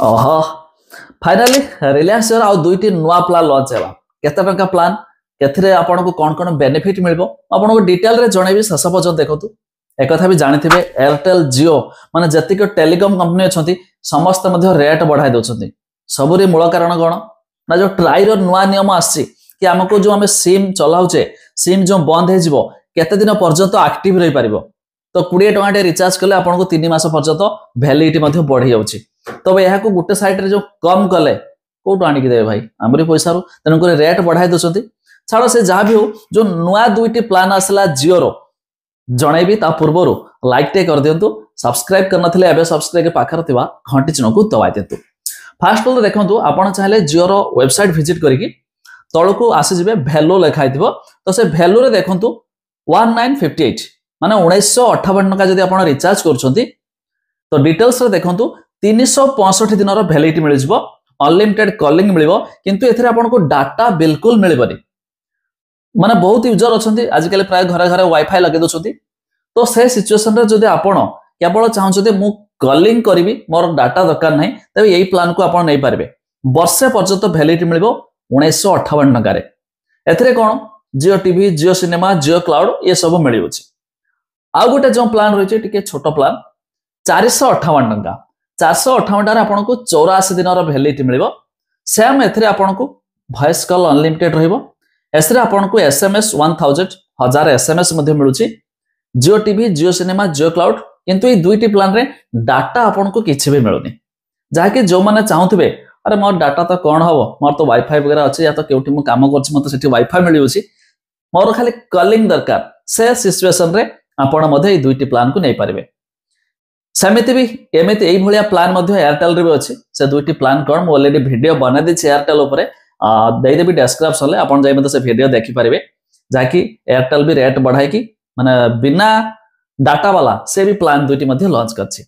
ओहो फाइनाली रिलायंस जिओ आउ दुईटी नुआ प्लान लॉन्च है केते टंका प्लान केथिरे आपन को कौन बेनिफिट मिलबो आपन को डिटेल रे जणेबी शेष पर्यंत देखतु एक कथा भी जानिथिबे एयरटेल जिओ माने जतिक टेलीकॉम कंपनी अछंती समस्त मध्ये रेट बढ़ाई दोछंती सबुरी मूल कारण कोन ना जो ट्राई रो नुआ नियम आसी कि हमको जो हमें सिम चलाउचे सिम जो बंद हे जिवो केते दिन पर्यंत एक्टिव रही पारिबो तो 20 टका रिचार्ज कले आपन को 3 मास पर्यंत वैलिडिटी मध्ये बढ़ी जाउची तब यह गोटे साइड रे जो कम कले कौटू आणिक देवे भाई आमरी पैसा रू तेणुक रेट बढ़ाई दौरान छाड़ से जहाँ भी हो जो नुआ दुईटी प्लान आसला जिओ रो जनइबी ता पूर्वर लाइक टे कर दिंतु सब्सक्राइब करनथिले एबे सब्सक्राइब के पाखर थिबा घंटी चिन्ह को दबाई दिंतु फास्ट तो देखंतु आपण चाहे जिओ रो वेबसाइट विजिट करिकि तळकु आसी जिवे वैल्यू लिखाई थिबो तो से वैल्यू रे देखंतु 1958 माने 1958 टका जदि आपण रिचार्ज करछंती तो डिटेल्स रे देखंतु 365 दिन वैलिडिटी मिल जिवो अनलिमिटेड कॉलिंग मिलिबो किंतु एथरे आपण को डाटा बिल्कुल मिलिबनी माने बहुत यूजर अछंती आजिकल प्राय घरे घरे वाईफाई लगे दोछंती तो से सिचुएशन रे जदि आपण केवल चाहछते मु कॉलिंग करिवि मोर डाटा दरकार नै तबे एई प्लान को आपण नै पारबे वर्षे पर्यंत वैलिडिटी मिलिबो 1958 टका रे एथरे कोन जियो टीवी जियो सिनेमा जियो क्लाउड ये सब मिलियोछि आ गोटे जो प्लान रहिছে टिके छोटो प्लान 458 टका 458 टारे आपन को 84 दिन वैलिडिटी मिलिबो सेम एथरे आपन को वॉइस कॉल अनलिमिटेड रहइबो एसरे आपन को एसएमएस 1000 एसएमएस मध्ये मिलुची जियो टीवी जियो सिनेमा जियो क्लाउड किंतु ए दुईटी प्लान रे डाटा आपन को किछि भी मिलुनी जाके जो माने चाहुथबे अरे मोर डाटा तो कोन हबो मोर तो वाईफाई वगैरह अछि या तो केउठी मु काम करछि मते सेठी वाईफाई मिलियोछि मोर खाली कॉलिंग दरकार से सिचुएशन रे आपन मध्ये ए दुईटी प्लान को नै पारिबे सेमिति भी एमिति एई भलिया प्लान मध्ये एयरटेल रे भी अछि से दुईटी प्लान कोन मु ऑलरेडी वीडियो बना दिछि एयरटेल ऊपर दे देबी डिस्क्रिप्शन ले आपन जाय मते से वीडियो देखि पारिबे जाकी एयरटेल भी रेट बढ़ाई की माने बिना डाटा वाला से भी प्लान दुईटी मध्ये लॉन्च करछि।